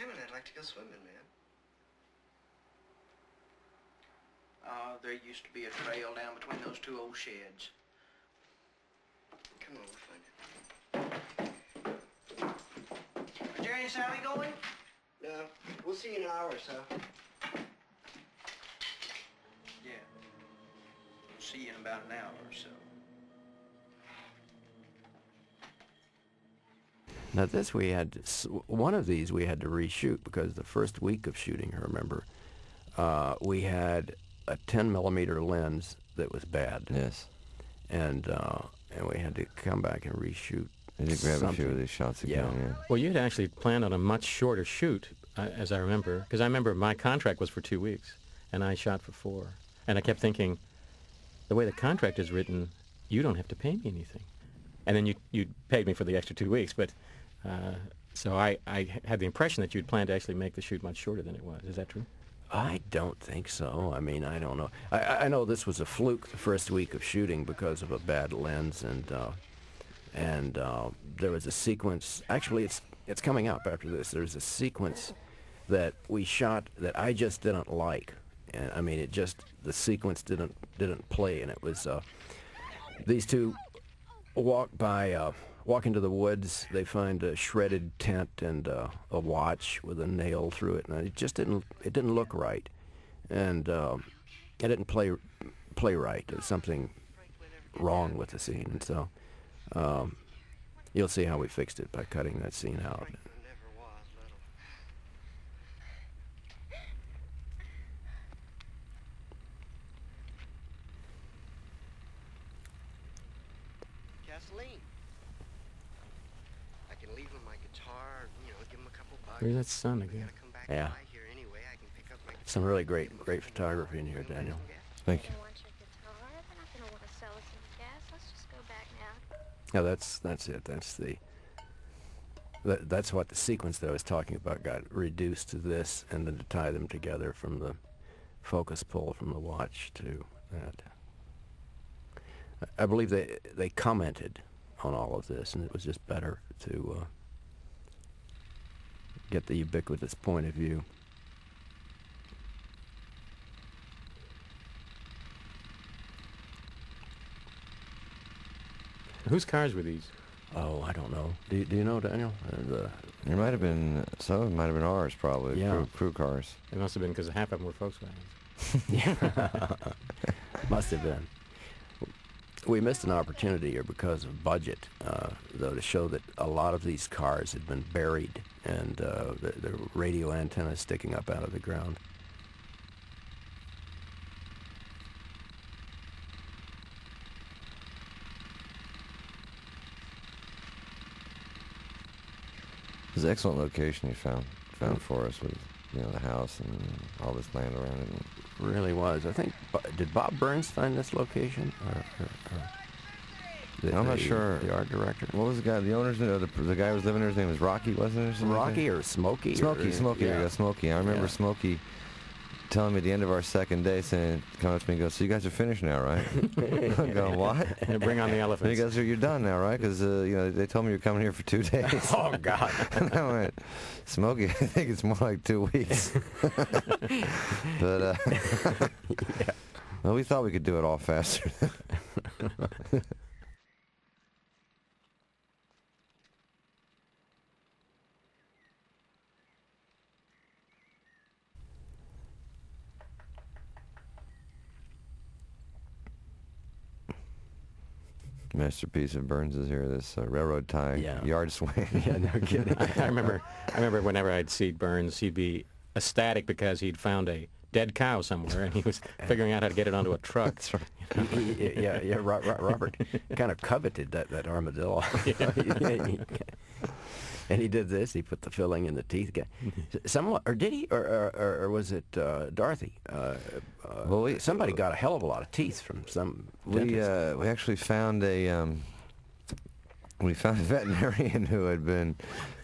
Hammond, I'd like to go swimming, man. There used to be a trail down between those two old sheds. Come on, we'll find it. Is Jerry and Sally going? No, we'll see you in an hour or so. Yeah. See you in about an hour or so. Now this we had, one of these we had to reshoot because the first week of shooting, I remember, we had a 10mm lens that was bad. Yes. And we had to come back and reshoot. I did grab something. a few of these shots again, yeah. Well, you had actually planned on a much shorter shoot, as I remember, because I remember my contract was for 2 weeks, and I shot for 4. And I kept thinking, the way the contract is written, you don't have to pay me anything. And then you paid me for the extra 2 weeks, but so I had the impression that you'd planned to actually make the shoot much shorter than it was. Is that true? I don't think so. I mean, I don't know. I know this was a fluke the first week of shooting because of a bad lens, and there was a sequence. Actually, it's coming up after this. There's a sequence that we shot that I just didn't like, and I mean, the sequence didn't play, and it was these two walk into the woods. They find a shredded tent and a watch with a nail through it, and it just didn't look right, and it didn't play right. There's something wrong with the scene, and so you'll see how we fixed it by cutting that scene out. Gasoline. I can leave him my guitar, give him a couple bucks. Where's that sun again? Come back Yeah. by here anyway. I can pick up my Some really great photography in here, Daniel. Thank you. I want your guitar. They're not going to want to sell us any gas. Let's just go back now. Yeah, that's it. That's what the sequence that I was talking about got reduced to this, and then to tie them together from the focus pull from the watch to that. I believe they commented on all of this, and it was just better to get the ubiquitous point of view. Whose cars were these? Oh, I don't know. Do you know, Daniel? There might have been, some of them might have been ours, probably, Yeah. crew cars. It must have been because half of them were Volkswagens. Must have been. We missed an opportunity here because of budget, though, to show that a lot of these cars had been buried and the radio antenna sticking up out of the ground. It was an excellent location you found for us with, the house and all this land around it. Really was. I think, did Bob Burns find this location? I'm not sure. The art director? What was the guy, the owner's name? The guy who was living there, his name was Rocky, wasn't it? Or something Rocky like or Smokey? Smokey, Yeah. there you go, Smokey. I remember Yeah. Smokey telling me at the end of our second day, coming up to me and goes, "So you guys are finished now, right?" I'm going, "What?" And bring on the And he elephants. goes, "You're done now, right? Because they told me you're coming here for 2 days." Oh, God. And I went, "Smokey, I think it's more like 2 weeks." But well, we thought we could do it all faster. Masterpiece of Burns is here. This railroad tie yard swing. Yeah, no kidding. I remember whenever I'd see Burns, he'd be ecstatic because he'd found a dead cow somewhere, and he was figuring out how to get it onto a truck. That's right. Yeah, Robert kind of coveted that armadillo. And he did this. He put the filling in the teeth. Someone, or did he, or was it Dorothy? Well, somebody got a hell of a lot of teeth from some dentist. We actually found we found a veterinarian who had been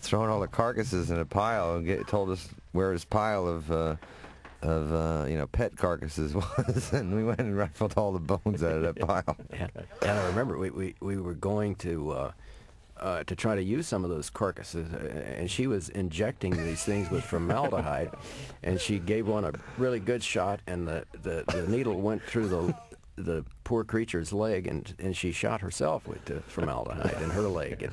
throwing all the carcasses in a pile and told us where his pile of pet carcasses was, and we went and rifled all the bones out of that pile. Yeah, and I remember we were going to to try to use some of those carcasses, and she was injecting these things with formaldehyde, and she gave one a really good shot, and the needle went through the poor creature's leg, and she shot herself with the formaldehyde in her leg.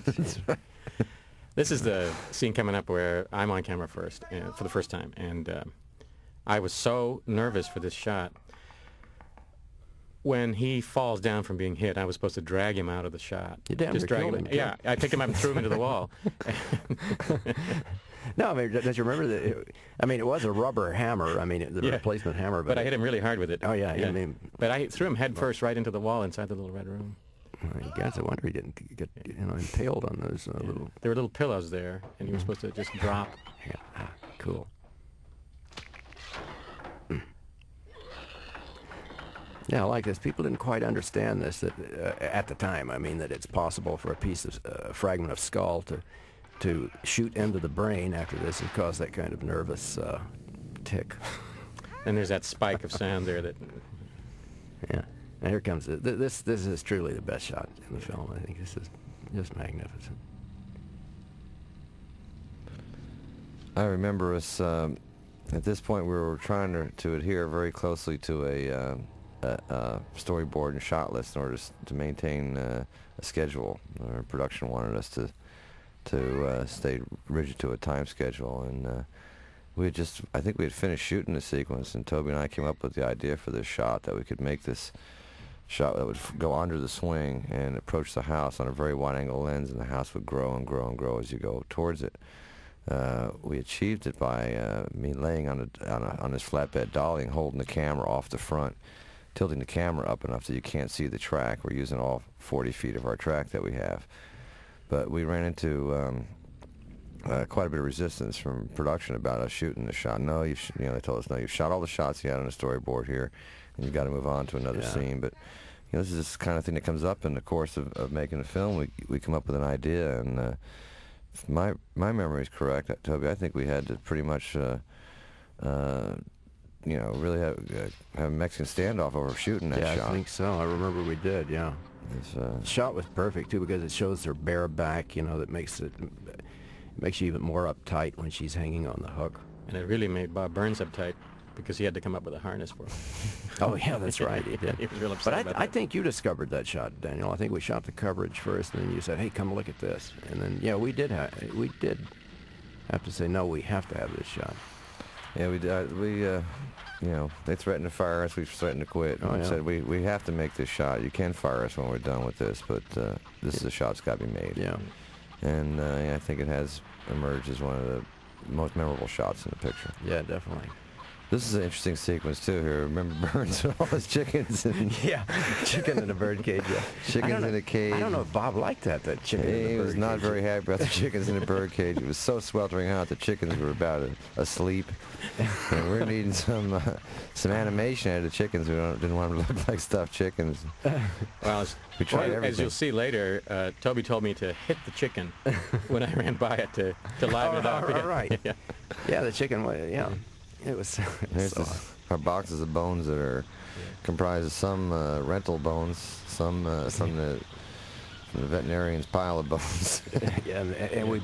This is the scene coming up where I'm on camera first, for the first time, and I was so nervous for this shot. When he falls down from being hit, I was supposed to drag him out of the shot. You damn near killed him. Yeah, I picked him up and threw him into the wall. No, I mean, don't you remember that? I mean, it was a rubber hammer. I mean, the replacement hammer. But I hit him really hard with it. Oh, yeah. I mean, but I threw him head first right into the wall inside the little red room. You got to wonder he didn't get impaled on those little... There were little pillows there, and he was supposed to just drop. Yeah, cool. Yeah, I like this. People didn't quite understand this at the time. I mean, that it's possible for a piece of fragment of skull to shoot into the brain after this and cause that kind of nervous tick. And there's that spike of sound there that... Yeah. And here comes this is truly the best shot in the film. I think this is just magnificent. I remember us at this point we were trying to adhere very closely to a storyboard and shot list in order to maintain a schedule. Our production wanted us to stay rigid to a time schedule, and I think we had finished shooting the sequence, and Tobe and I came up with the idea for this shot, that we could make this shot that would go under the swing and approach the house on a very wide-angle lens, and the house would grow and grow and grow as you go towards it. We achieved it by me laying on this flatbed dolly and holding the camera off the front, tilting the camera up enough that you can't see the track. We're using all 40 feet of our track that we have. But we ran into quite a bit of resistance from production about us shooting the shot. No, they told us, no, you've shot all the shots you had on the storyboard here, and you've got to move on to another scene. But this is the kind of thing that comes up in the course of making a film. We come up with an idea, and if my memory is correct, Tobe, I think we had to pretty much really have a Mexican standoff over shooting that shot. Yeah, I think so. I remember we did, yeah. The shot was perfect, too, because it shows her bare back, that makes you even more uptight when she's hanging on the hook. And it really made Bob Burns uptight, because he had to come up with a harness for her. Oh, yeah, that's right, he did. He was real upset about that. I think you discovered that shot, Daniel. I think we shot the coverage first, and then you said, hey, come look at this. And then, yeah, we did have to say, no, we have to have this shot. Yeah, they threatened to fire us. We threatened to quit. Oh, We yeah. said, we have to make this shot. You can fire us when we're done with this, but this is a shot that's got to be made. Yeah. And I think it has emerged as one of the most memorable shots in the picture. Yeah, definitely. This is an interesting sequence, too, here. Remember Burns and all his chickens? And Yeah, chicken in a bird cage, yeah. chickens in a cage. I don't know if Bob liked that chicken in the bird cage. He was not very happy about the chickens in the bird cage. It was so sweltering hot, the chickens were about asleep. And we're needing some animation out of the chickens. We didn't want them to look like stuffed chickens. Well, We tried as everything. you'll see later, Tobe told me to hit the chicken when I ran by it to liven it up. All right. Yeah. Yeah, the chicken, yeah. It was There's so... our boxes of bones that are comprised of some rental bones, some from the veterinarian's pile of bones. Yeah, and we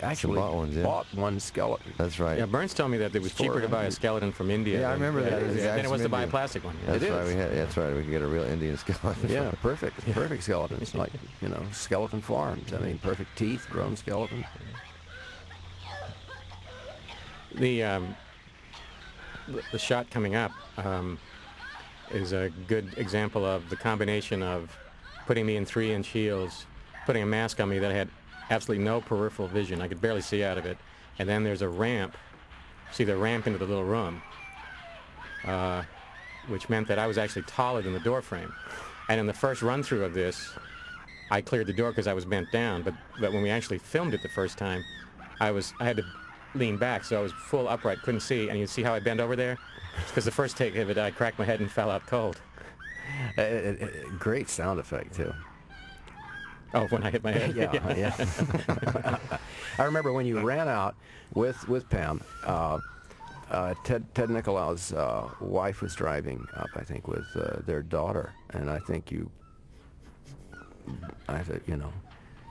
actually bought ones, yeah. bought one skeleton. That's right. Yeah, Burns told me that it was cheaper to buy a skeleton from India. Yeah, I remember that. Than it was to buy a India. plastic one. Yeah. That's It right. is. That's right. We could get a real Indian skeleton. Yeah, perfect skeletons, like, skeleton farms. I mean, perfect teeth, grown skeleton. The shot coming up is a good example of the combination of putting me in 3-inch heels, putting a mask on me that I had absolutely no peripheral vision. I could barely see out of it. And then there's a ramp. See the ramp into the little room, which meant that I was actually taller than the door frame. And in the first run-through of this, I cleared the door because I was bent down. But when we actually filmed it the first time, I had to lean back, so I was full upright, couldn't see. And you see how I bent over there? Because the first take of it, I cracked my head and fell out cold. Great sound effect, too. Oh, when I hit my head? Yeah. I remember when you ran out with Pam, Ted Nicolau's wife was driving up, I think, with their daughter, and I think you,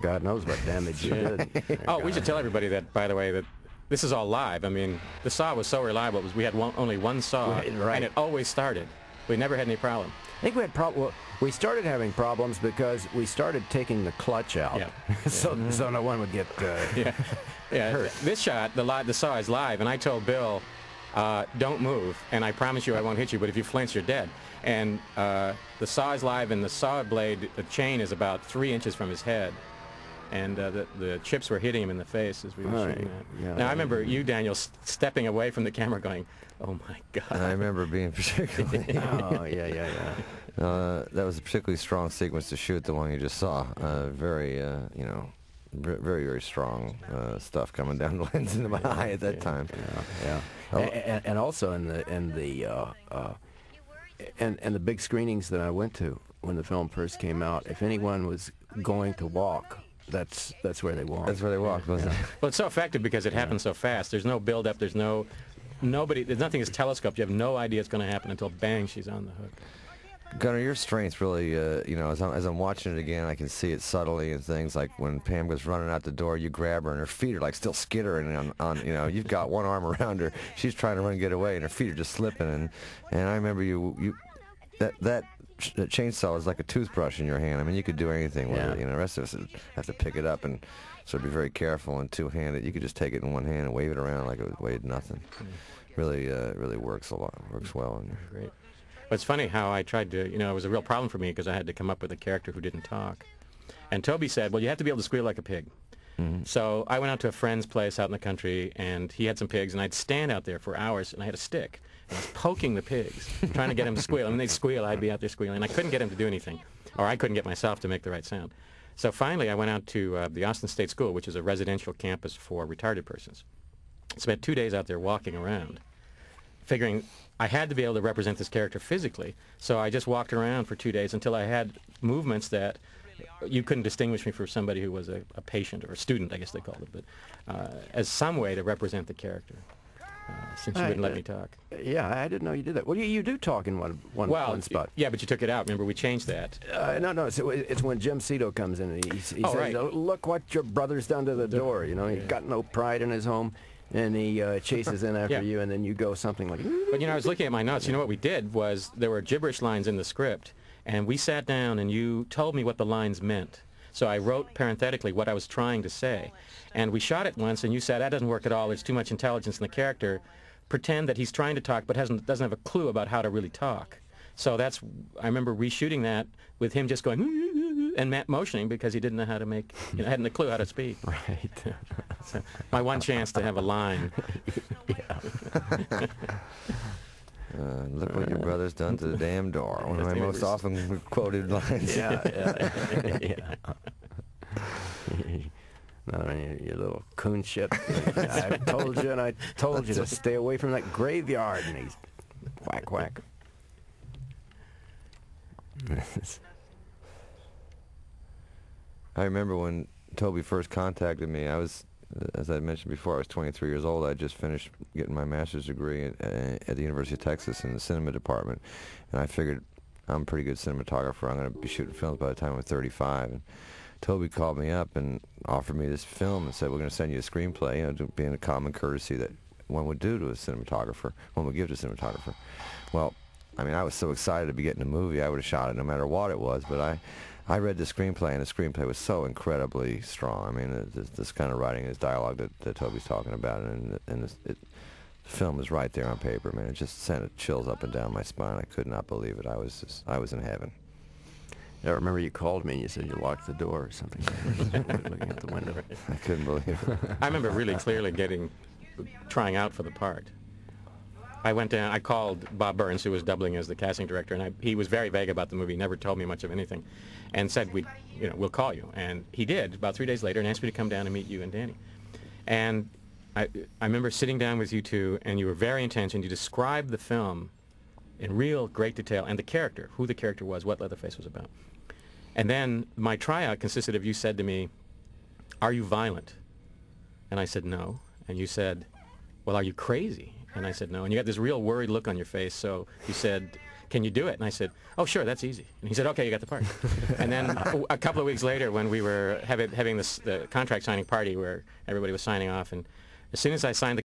God knows what damage you did. Oh, we should tell everybody that, by the way, that this is all live. I mean, the saw was so reliable. We had only one saw, right. and it always started. We never had any problem. I think we had well, we started having problems because we started taking the clutch out, so no one would get hurt. This shot, the saw is live, and I told Bill, don't move, and I promise you I won't hit you, but if you flinch, you're dead. And the saw is live, and the saw blade, the chain is about 3 inches from his head. And the chips were hitting him in the face as we were shooting that. Yeah, now, I remember you, Daniel, stepping away from the camera going, oh, my God. And I remember being particularly... that was a particularly strong sequence to shoot, the one you just saw. Very, very, very strong stuff coming down the lens into my eye at that time. And also in the big screenings that I went to when the film first came out, if anyone was going to walk, that's where they walked. That's where they walked, wasn't it? Well, it's so effective because it happens so fast. There's no build-up. There's nothing is telescoped. You have no idea it's going to happen until bang, she's on the hook. Gunnar, your strength really, as I'm watching it again, I can see it subtly and things like when Pam goes running out the door, you grab her and her feet are like still skittering on you've got one arm around her, she's trying to run and get away and her feet are just slipping and I remember that chainsaw is like a toothbrush in your hand. I mean, you could do anything with it. The rest of us have to pick it up and so be very careful and two-handed. You could just take it in one hand and wave it around like it weighed nothing. Really works a lot. Works well. Great. But it's funny how I tried to, it was a real problem for me because I had to come up with a character who didn't talk. And Tobe said, well, you have to be able to squeal like a pig. Mm-hmm. So I went out to a friend's place out in the country, and he had some pigs, and I'd stand out there for hours, and I had a stick. And I was poking the pigs, trying to get them to squeal. And when they'd squeal, I'd be out there squealing. And I couldn't get him to do anything, or I couldn't get myself to make the right sound. So finally, I went out to the Austin State School, which is a residential campus for retarded persons. Spent 2 days out there walking around, figuring I had to be able to represent this character physically. So I just walked around for 2 days until I had movements that you couldn't distinguish me from somebody who was a patient or a student, I guess they called it, but as some way to represent the character, since you wouldn't let me talk. Yeah, I didn't know you did that. Well, you do talk in one spot. Yeah, but you took it out. Remember, we changed that. No, it's when Jim Cito comes in and he says, right. Look what your brother's done to the door. He's got no pride in his home. And he chases in after you, and then you go something like... But, I was looking at my notes. What we did was there were gibberish lines in the script, and we sat down and you told me what the lines meant. So I wrote parenthetically what I was trying to say. And we shot it once, and you said, that doesn't work at all. There's too much intelligence in the character. Pretend that he's trying to talk but doesn't have a clue about how to really talk. So I remember reshooting that with him just going... and Matt motioning because he didn't know how to make, hadn't a clue how to speak. Right. So my one chance to have a line. Look what your brother's done to the damn door. One of my most often quoted lines. Yeah. No, you little coon shit. I told you, and I told you to stay away from that graveyard. And he's whack, whack. I remember when Tobe first contacted me, as I mentioned before, I was 23 years old. I just finished getting my master's degree at the University of Texas in the cinema department. And I figured I'm a pretty good cinematographer. I'm going to be shooting films by the time I'm 35. And Tobe called me up and offered me this film and said, we're going to send you a screenplay, being a common courtesy that one would do to a cinematographer, one would give to a cinematographer. Well, I was so excited to be getting a movie, I would have shot it no matter what it was, but I read the screenplay, and the screenplay was so incredibly strong. This kind of writing, this dialogue that Toby's talking about, and the film is right there on paper, man. It just sent chills up and down my spine. I could not believe it. I was in heaven. I remember you called me and you said you locked the door or something. Looking out the window. I couldn't believe it. I remember really clearly trying out for the part. I went down, I called Bob Burns, who was doubling as the casting director, and he was very vague about the movie, never told me much of anything, and said, we'll call you. And he did, about 3 days later, and asked me to come down and meet you and Danny. And I remember sitting down with you two, and you were very intense, and you described the film in real great detail, and the character, who the character was, what Leatherface was about. And then my tryout consisted of you said to me, are you violent? And I said, no. And you said, well, are you crazy? And I said, no. And you got this real worried look on your face, so you said, can you do it? And I said, oh, sure, that's easy. And he said, okay, you got the part. And then a couple of weeks later, when we were having the contract signing party where everybody was signing off, and as soon as I signed the